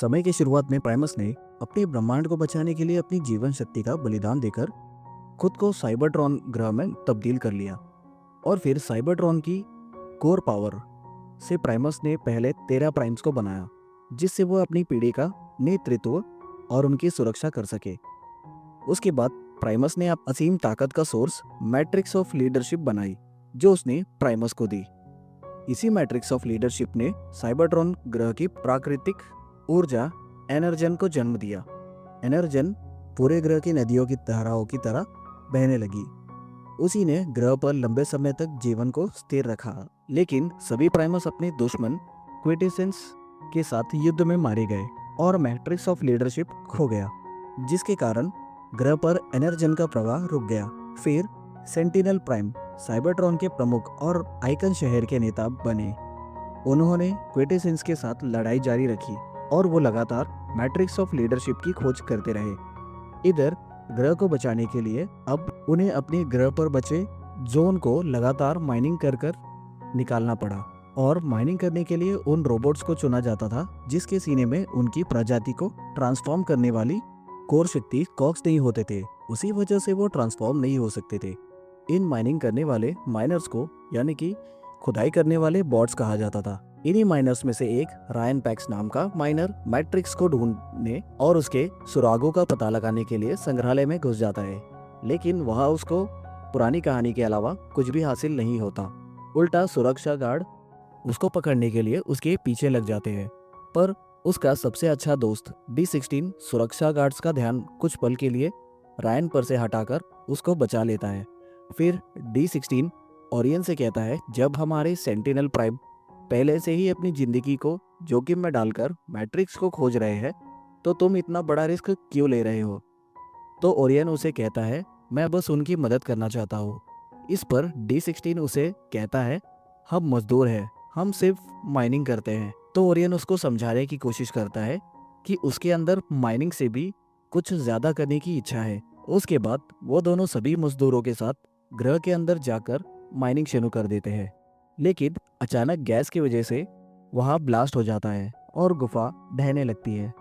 समय की शुरुआत में प्राइमस ने अपने ब्रह्मांड को बचाने के लिए अपनी जीवन शक्ति का बलिदान देकर खुद को साइबरट्रॉन ग्रह में तब्दील कर लिया। और फिर साइबरट्रॉन की कोर पावर से प्राइमस ने पहले 13 प्राइम्स को बनाया, जिससे वो अपनी पीढ़ी का नेतृत्व और उनकी सुरक्षा कर सके। उसके बाद प्राइमस ने असीम ताकत का सोर्स मैट्रिक्स ऑफ लीडरशिप बनाई, जो उसने प्राइमस को दी। इसी मैट्रिक्स ऑफ लीडरशिप ने साइबरट्रॉन ग्रह की प्राकृतिक ऊर्जा एनर्जन को जन्म दिया। एनर्जन पूरे ग्रह की नदियों की धाराओं की तरह बहने लगी। उसी ने ग्रह पर लंबे समय तक जीवन को स्थिर रखा। लेकिन सभी प्राइमस अपने दुश्मन क्विटेसेंस के साथ युद्ध में मारे गए और मैट्रिक्स ऑफ लीडरशिप खो गया, जिसके कारण ग्रह पर एनर्जन का प्रवाह रुक गया। फिर सेंटिनल प्राइम साइबरट्रॉन के प्रमुख और आइकन शहर के नेता बने। उन्होंने क्विटेसेंस के साथ लड़ाई जारी रखी और वो लगातार मैट्रिक्स ऑफ लीडरशिप की खोज करते रहे। इधर ग्रह को बचाने के लिए अब उन्हें अपने ग्रह पर बचे जोन को लगातार माइनिंग कर कर निकालना पड़ा, और माइनिंग करने के लिए उन रोबोट्स को चुना जाता था जिसके सीने में उनकी प्रजाति को ट्रांसफॉर्म करने वाली कोर शक्ति कॉक्स नहीं होते थे। उसी वजह से वो ट्रांसफॉर्म नहीं हो सकते थे। इन माइनिंग करने वाले माइनर्स को यानी कि खुदाई करने वाले बॉट्स कहा जाता था। इन्हीं माइनर्स में से एक रायन पैक्स नाम का माइनर मैट्रिक्स को ढूंढने और उसके सुरागों का पता लगाने के लिए संग्रहालय में घुस जाता है, लेकिन वहां उसको पुरानी कहानी के अलावा कुछ भी हासिल नहीं होता। उल्टा सुरक्षा गार्ड उसको पकड़ने के लिए उसके पीछे लग जाते हैं, पर उसका सबसे अच्छा दोस्त D16 सुरक्षा गार्ड्स का ध्यान कुछ पल के लिए रायन पर से हटाकर उसको बचा लेता है। फिर D16 ओरियन से कहता है, जब हमारे सेंटिनल प्राइम पहले से ही अपनी जिंदगी को जोखिम में डालकर मैट्रिक्स को खोज रहे हैं, तो तुम इतना बड़ा रिस्क क्यों ले रहे हो? तो ओरियन उसे कहता है, मैं बस उनकी मदद करना चाहता हूँ। इस पर D16 उसे कहता है, हम मजदूर हैं, हम सिर्फ माइनिंग करते हैं। तो ओरियन उसको समझाने की कोशिश करता है कि उसके अंदर माइनिंग से भी कुछ ज्यादा करने की इच्छा है। उसके बाद वो दोनों सभी मजदूरों के साथ ग्रह के अंदर जाकर माइनिंग शुरू कर देते हैं। लेकिन अचानक गैस की वजह से वहां ब्लास्ट हो जाता है और गुफा ढहने लगती है।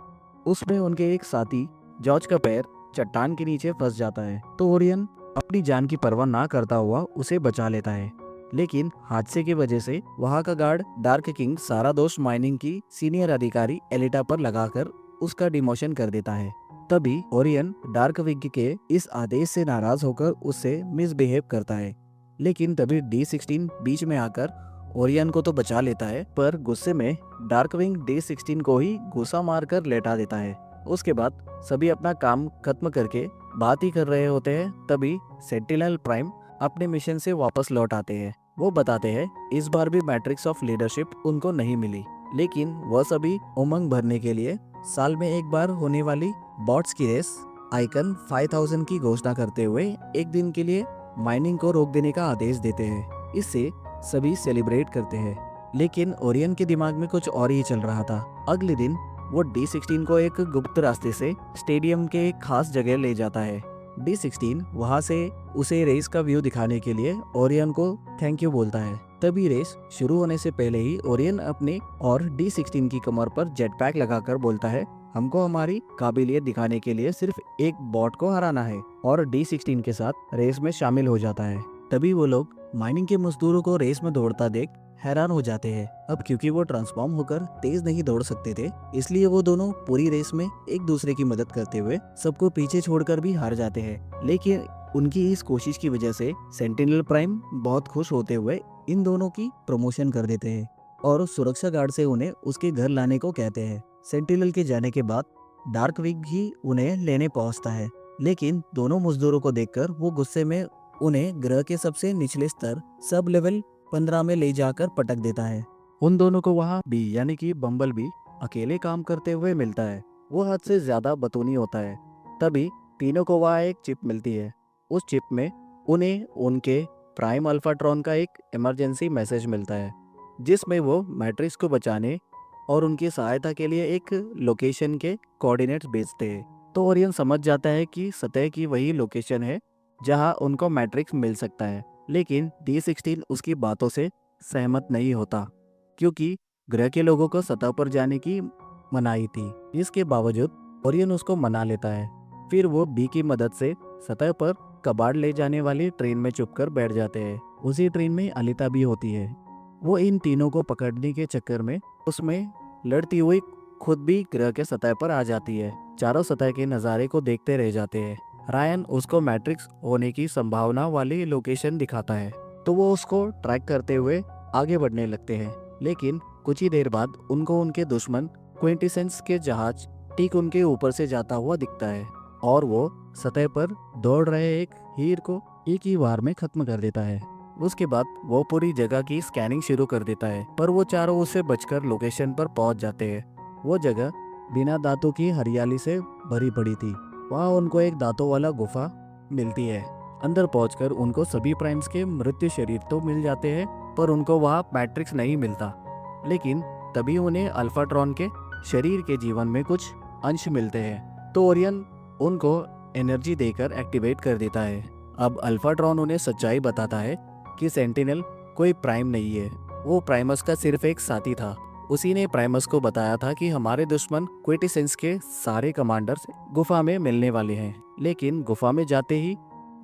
उसमें उनके एक साथी जॉर्ज का पैर चट्टान के नीचे फंस जाता है, तो ओरियन अपनी जान की परवाह ना करता हुआ उसे बचा लेता है। लेकिन हादसे की वजह से वहां का गार्ड डार्क किंग सारा दोष माइनिंग की सीनियर अधिकारी एलिटा पर लगाकर उसका डिमोशन कर देता है। तभी ओरियन डार्क विंग के इस आदेश से नाराज होकर उससे मिसबिहेव करता है। लेकिन तभी D16 बीच में आकर ओरियन को तो बचा लेता है, पर गुस्से में डार्क विंग D16 को ही घुसा मारकर लेटा देता है। उसके बाद सभी अपना काम खत्म करके बात ही कर रहे होते हैं। तभी सेंटिनल प्राइम अपने मिशन से वापस लौट आते हैं। वो बताते हैं इस बार भी मैट्रिक्स ऑफ लीडरशिप उनको नहीं मिली, लेकिन वह सभी उमंग भरने के लिए साल में एक बार होने वाली बॉट्स की रेस आइकन 5000 की घोषणा करते हुए एक दिन के लिए माइनिंग को रोक देने का आदेश देते हैं। इससे सभी सेलिब्रेट करते हैं। लेकिन ओरियन के दिमाग में कुछ और ही चल रहा था। अगले दिन वो D16 को एक गुप्त रास्ते से स्टेडियम के एक खास जगह ले जाता है। D16 वहां से उसे रेस का व्यू दिखाने के लिए ओरियन को थैंक यू बोलता है। तभी रेस शुरू होने से पहले ही ओरियन अपने और D16 की कमर पर जेट पैक लगाकर बोलता है, हमको हमारी काबिलियत दिखाने के लिए सिर्फ एक बॉट को हराना है, और D16 के साथ रेस में शामिल हो जाता है। तभी वो लोग माइनिंग के मजदूरों को रेस में दौड़ता देख हैरान हो जाते हैं। अब क्योंकि वो ट्रांसफॉर्म होकर तेज नहीं दौड़ सकते थे, इसलिए वो दोनों पूरी रेस में एक दूसरे की मदद करते हुए सबको पीछे छोड़कर भी हार जाते हैं। लेकिन उनकी इस कोशिश की वजह से सेंटिनल प्राइम बहुत खुश होते हुए इन दोनों की प्रमोशन कर देते हैं और सुरक्षा गार्ड से उन्हें उसके घर लाने को कहते हैं। सेंटिनल के जाने के बाद डार्क विंग ही उन्हें लेने पहुंचता है, लेकिन दोनों मजदूरों को देखकर वो गुस्से में उन्हें ग्रह के सबसे निचले स्तर सब लेवल 15 में ले जाकर पटक देता है। उन दोनों को वहाँ बी यानी कि बम्बल बी अकेले काम करते हुए मिलता है। वो हद से ज्यादा बतूनी होता है। तभी तीनों को वहाँ एक चिप मिलती है। उस चिप में उन्हें उनके प्राइम अल्फाट्रॉन का एक इमरजेंसी मैसेज मिलता है, जिसमें वो मैट्रिक्स को बचाने और उनकी सहायता के लिए एक लोकेशन के कोऑर्डिनेट्स भेजते हैं। तो ओरियन समझ जाता है कि सतह की वही लोकेशन है जहां उनको मैट्रिक्स मिल सकता है। लेकिन D16 उसकी बातों से सहमत नहीं होता, क्योंकि ग्रह के लोगों को सतह पर जाने की मनाई थी। इसके बावजूद ओरियन उसको मना लेता है। फिर वो बी की मदद से सतह पर कबाड़ ले जाने वाली ट्रेन में छुपकर बैठ जाते हैं। उसी ट्रेन में अलिता भी होती है। वो इन तीनों को पकड़ने के चक्कर में उसमें लड़ती हुई खुद भी ग्रह के सतह पर आ जाती है। चारों सतह के नज़ारे को देखते रह जाते हैं। रायन उसको मैट्रिक्स होने की संभावना वाली लोकेशन दिखाता है, तो वो उसको ट्रैक करते हुए आगे बढ़ने लगते हैं। लेकिन कुछ ही देर बाद उनको उनके दुश्मन क्विंटेसेंस के जहाज ठीक उनके ऊपर से जाता हुआ दिखता है और वो सतह पर दौड़ रहे एक हीर को एक ही वार में खत्म कर देता है। उसके बाद वो पूरी जगह की स्कैनिंग शुरू कर देता है, पर वो चारों उससे बचकर लोकेशन पर पहुंच जाते हैं। वो जगह बिना दांतों की हरियाली से भरी पड़ी थी। वहाँ उनको एक दांतों वाला गुफा मिलती है। अंदर पहुंचकर उनको सभी प्राइम्स के मृत्यु शरीर तो मिल जाते हैं, पर उनको वहाँ मैट्रिक्स नहीं मिलता। लेकिन तभी उन्हें अल्फाट्रॉन के शरीर के जीवन में कुछ अंश मिलते हैं, तो ओरियन उनको एनर्जी देकर एक्टिवेट कर देता है। अब अल्फाट्रॉन उन्हें सच्चाई बताता है कि सेंटिनल कोई प्राइम नहीं है, वो प्राइमस का सिर्फ एक साथी था। उसी ने प्राइमस को बताया था कि हमारे दुश्मन क्विटेसेंस के सारे कमांडर्स गुफा में मिलने वाले हैं। लेकिन गुफा में जाते ही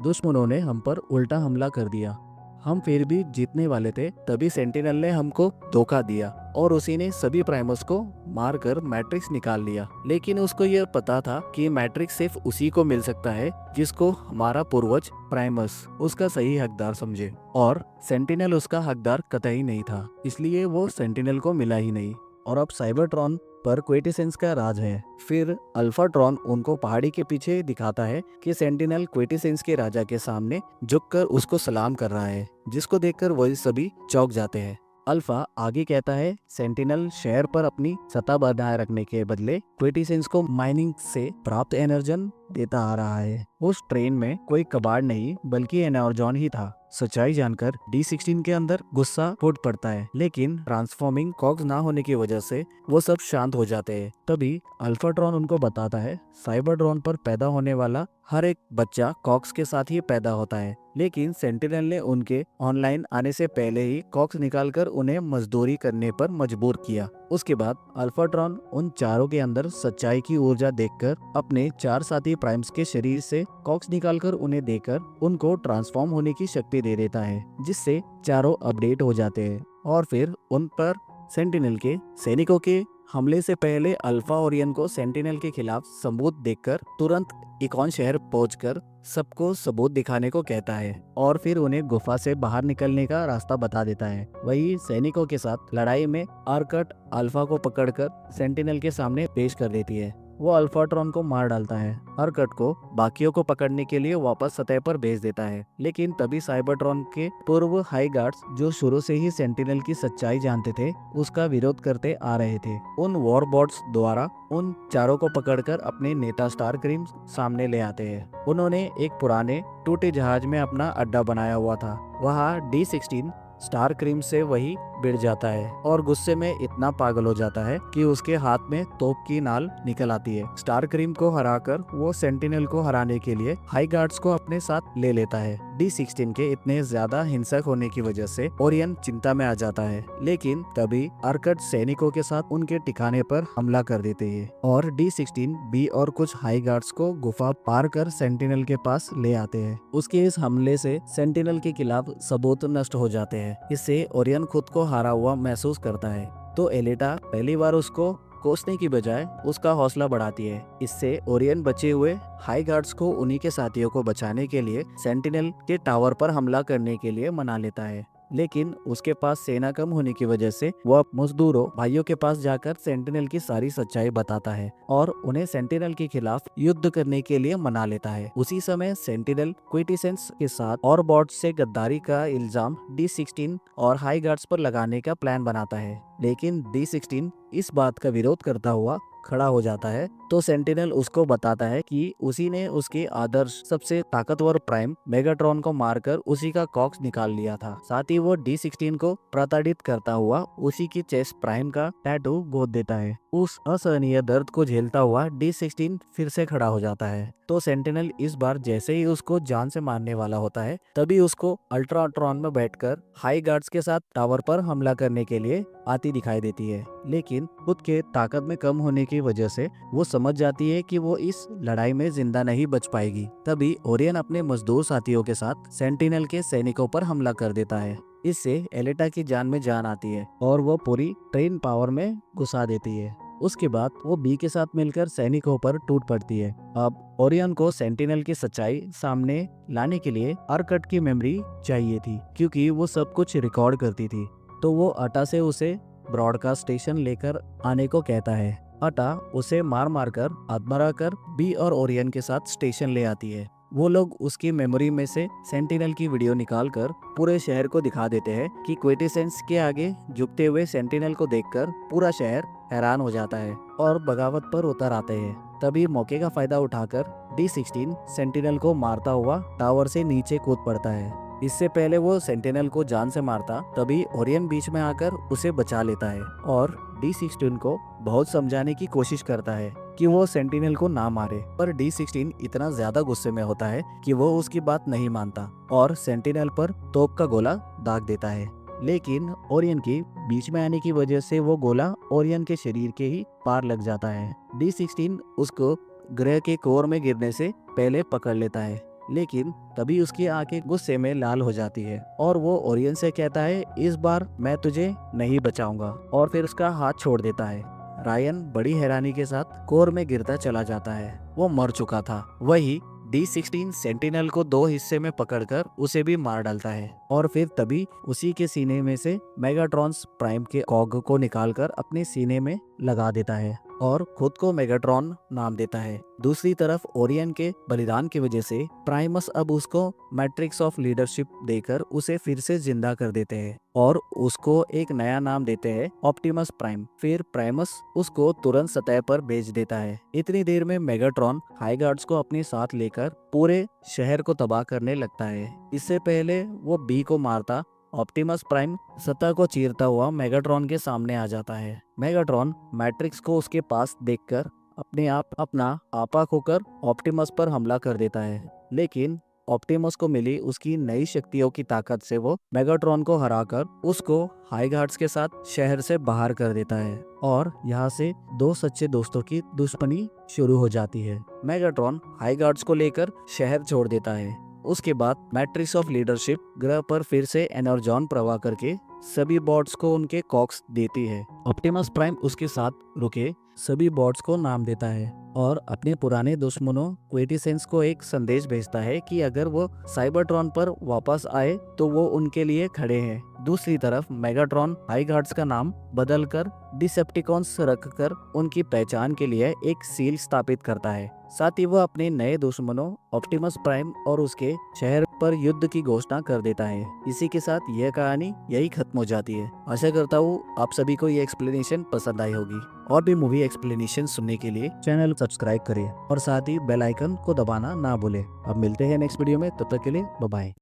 दुश्मनों ने हम पर उल्टा हमला कर दिया। हम फिर भी जीतने वाले थे, तभी सेंटिनल ने हमको धोखा दिया और उसी ने सभी प्राइमर्स को मारकर मैट्रिक्स निकाल लिया। लेकिन उसको यह पता था कि मैट्रिक्स सिर्फ उसी को मिल सकता है जिसको हमारा पूर्वज प्राइमस उसका सही हकदार समझे, और सेंटिनल उसका हकदार कतई नहीं था, इसलिए वो सेंटिनल को मिला ही नहीं। और अब साइबरट्रॉन पर क्विटेसेंस का राज है। फिर अल्फाट्रॉन उनको पहाड़ी के पीछे दिखाता है कि सेंटिनल क्विटेसेंस के राजा के सामने झुककर उसको सलाम कर रहा है, जिसको देखकर वही सभी चौंक जाते हैं। अल्फा आगे कहता है सेंटिनल शहर पर अपनी सत्ता बनाए रखने के बदले क्विटेसेंस को माइनिंग से प्राप्त एनर्जन देता आ रहा है। उस ट्रेन में कोई कबाड़ नहीं बल्कि एनर्जॉन ही था। सच्चाई जानकर D16 के अंदर गुस्सा फूट पड़ता है, लेकिन ट्रांसफॉर्मिंग कॉग्स ना होने की वजह से वो सब शांत हो जाते हैं। तभी अल्फाट्रॉन उनको बताता है साइबरट्रॉन पर पैदा होने वाला हर एक बच्चा कॉक्स के साथ ही पैदा होता है, लेकिन सेंटिनल ने उनके ऑनलाइन आने से पहले ही कॉक्स निकालकर उन्हें मजदूरी करने पर मजबूर किया। उसके बाद अल्फाट्रॉन उन चारों के अंदर सच्चाई की ऊर्जा देखकर अपने 4 साथी प्राइम्स के शरीर से कॉक्स निकालकर उन्हें देकर उनको ट्रांसफॉर्म होने की शक्ति दे देता है, जिससे चारों अपडेट हो जाते हैं। और फिर उन पर सेंटिनल के सैनिकों के हमले से पहले अल्फा ओरियन को सेंटिनल के खिलाफ सबूत देखकर तुरंत इकॉन शहर पहुंचकर सबको सबूत दिखाने को कहता है और फिर उन्हें गुफा से बाहर निकलने का रास्ता बता देता है। वही सैनिकों के साथ लड़ाई में आर्कट अल्फा को पकड़कर सेंटिनल के सामने पेश कर देती है। वो अल्फाट्रॉन को मार डालता है। आर्कट को बाकियों को पकड़ने के लिए वापस सतह पर भेज देता है, लेकिन तभी साइबरट्रॉन के पूर्व हाई गार्ड्स जो शुरू से ही सेंटिनल की सच्चाई जानते थे उसका विरोध करते आ रहे थे। उन वॉरबॉट्स द्वारा उन चारों को पकड़कर अपने नेता स्टारस्क्रीम सामने ले आते हैं। उन्होंने एक पुराने टूटे जहाज में अपना अड्डा बनाया हुआ था। वहाँ D16 स्टारस्क्रीम से वही भिड़ जाता है और गुस्से में इतना पागल हो जाता है कि उसके हाथ में तोप की नाल निकल आती है। स्टारस्क्रीम को हराकर वो सेंटिनल को हराने के लिए हाई गार्ड्स को अपने साथ ले लेता है। D16 के इतने ज्यादा हिंसक होने की वजह से ओरियन चिंता में आ जाता है, लेकिन तभी आर्कट सैनिकों के साथ उनके ठिकाने पर हमला कर देते हैं और D16 बी और कुछ हाई गार्ड्स को गुफा पार कर सेंटिनल के पास ले आते हैं। उसके इस हमले से सेंटिनल के खिलाफ सबूत नष्ट हो जाते हैं। इससे ओरियन खुद को हारा हुआ महसूस करता है, तो एलिटा पहली बार उसको कोसने की बजाय उसका हौसला बढ़ाती है। इससे ओरियन बचे हुए हाई गार्ड्स को उन्हीं के साथियों को बचाने के लिए सेंटिनल के टावर पर हमला करने के लिए मना लेता है, लेकिन उसके पास सेना कम होने की वजह से वह मजदूरों भाइयों के पास जाकर सेंटिनल की सारी सच्चाई बताता है और उन्हें सेंटिनल के खिलाफ युद्ध करने के लिए मना लेता है। उसी समय सेंटिनल क्विटेसेंस के साथ और बॉट से गद्दारी का इल्जाम D16 और हाई गार्ड्स पर लगाने का प्लान बनाता है, लेकिन D16 इस बात का विरोध करता हुआ खड़ा हो जाता है। तो सेंटिनल उसको बताता है कि उसी ने उसके आदर्श सबसे ताकतवर प्राइम मेगाट्रॉन को मारकर उसी का कॉक्स निकाल लिया था। साथ ही वो D16 को प्रताड़ित करता हुआ उसी की चेस्ट प्राइम का टैटू गोद देता है। उस असहनीय दर्द को झेलता हुआ D16 फिर से खड़ा हो जाता है। तो सेंटिनल इस बार जैसे ही उसको जान से मारने वाला होता है, तभी उसको अल्ट्राट्रॉन में बैठकर हाई गार्ड्स के साथ टावर पर हमला करने के लिए आती दिखाई देती है, लेकिन खुद के ताकत में कम होने की वजह से वो समझ जाती है कि वो इस लड़ाई में जिंदा नहीं बच पाएगी। तभी ओरियन अपने मजदूर साथियों के साथ सेंटिनल के सैनिकों पर हमला कर देता है। इससे एलेटा की जान में जान आती है और वो पूरी ट्रेन पावर में घुसा देती है। उसके बाद वो बी के साथ मिलकर सैनिकों पर टूट पड़ती है। अब ओरियन को सेंटिनल की सच्चाई सामने लाने के लिए आर्कट की मेमोरी चाहिए थी, क्योंकि वो सब कुछ रिकॉर्ड करती थी। तो वो अटा से उसे ब्रॉडकास्ट स्टेशन लेकर आने को कहता है। अटा उसे मार मार कर आत्मरा कर बी और ओरियन के साथ स्टेशन ले आती है। वो लोग उसकी मेमोरी में से सेंटिनल की वीडियो निकाल कर पूरे शहर को दिखा देते हैं कि क्वेटिसेंस के आगे झुकते हुए सेंटिनल को देखकर पूरा शहर हैरान हो जाता है और बगावत पर उतर आते हैं। तभी मौके का फायदा उठाकर D16 सेंटिनल को मारता हुआ टावर से नीचे कूद पड़ता है। इससे पहले वो सेंटिनल को जान से मारता, तभी ओरियन बीच में आकर उसे बचा लेता है और D16 को बहुत समझाने की कोशिश करता है कि वो सेंटिनल को ना मारे, पर D16 इतना ज्यादा गुस्से में होता है कि वो उसकी बात नहीं मानता और सेंटिनल पर तोप का गोला दाग देता है। लेकिन ओरियन के बीच में आने की वजह से वो गोला ओरियन के शरीर के ही पार लग जाता है। D16 उसको ग्रह के कोर में गिरने से पहले पकड़ लेता है, लेकिन तभी उसकी आंखें गुस्से में लाल हो जाती है और वो ओरियन से कहता है, इस बार मैं तुझे नहीं बचाऊंगा, और फिर उसका हाथ छोड़ देता है। रायन बड़ी हैरानी के साथ कोर में गिरता चला जाता है। वो मर चुका था। वही D16 सेंटिनल को दो हिस्से में पकड़कर उसे भी मार डालता है और फिर तभी उसी के सीने में से मेगाट्रॉन्स प्राइम के कॉग को निकालकर अपने सीने में लगा देता है और खुद को मेगाट्रॉन नाम देता है। दूसरी तरफ ओरियन के बलिदान की वजह से प्राइमस अब उसको मैट्रिक्स ऑफ लीडरशिप देकर उसे फिर से जिंदा कर देते हैं और उसको एक नया नाम देते हैं, ऑप्टिमस प्राइम। फिर प्राइमस उसको तुरंत सतह पर भेज देता है। इतनी देर में मेगाट्रॉन हाई गार्ड्स को अपने साथ लेकर पूरे शहर को तबाह करने लगता है। इससे पहले वो बी को मारता, ऑप्टिमस प्राइम सतह को चीरता हुआ मेगाट्रॉन के सामने आ जाता है। मेगाट्रॉन मैट्रिक्स को उसके पास देखकर अपने आप अपना आपा खोकर ऑप्टिमस पर हमला कर देता है, लेकिन ऑप्टिमस को मिली उसकी नई शक्तियों की ताकत से वो मेगाट्रॉन को हराकर उसको हाई गार्ड्स के साथ शहर से बाहर कर देता है और यहाँ से दो सच्चे दोस्तों की दुश्मनी शुरू हो जाती है। मेगाट्रॉन हाई गार्ड्स को लेकर शहर छोड़ देता है। उसके बाद मैट्रिक्स ऑफ लीडरशिप ग्रह पर फिर से एनर्जॉन प्रवाह करके सभी बॉट्स को उनके कॉक्स देती है। ऑप्टिमस प्राइम उसके साथ रुके सभी बॉट्स को नाम देता है और अपने पुराने दुश्मनों क्वेटिसेंस को एक संदेश भेजता है कि अगर वो साइबरट्रॉन पर वापस आए तो वो उनके लिए खड़े हैं। दूसरी तरफ मेगाट्रॉन हाई गार्ड्स का नाम बदलकर डिसेप्टिकॉन्स रखकर उनकी पहचान के लिए एक सील स्थापित करता है। साथ ही वो अपने नए दुश्मनों ऑप्टिमस प्राइम और उसके शहर पर युद्ध की घोषणा कर देता है। इसी के साथ यह कहानी यही खत्म हो जाती है। आशा करता हूँ आप सभी को ये एक्सप्लेनेशन पसंद आई होगी। और भी मूवी एक्सप्लेनेशन सुनने के लिए चैनल सब्सक्राइब करें और साथ ही बेल आइकन को दबाना ना भूलें। अब मिलते हैं नेक्स्ट वीडियो में, तब तक के लिए बाय बाय।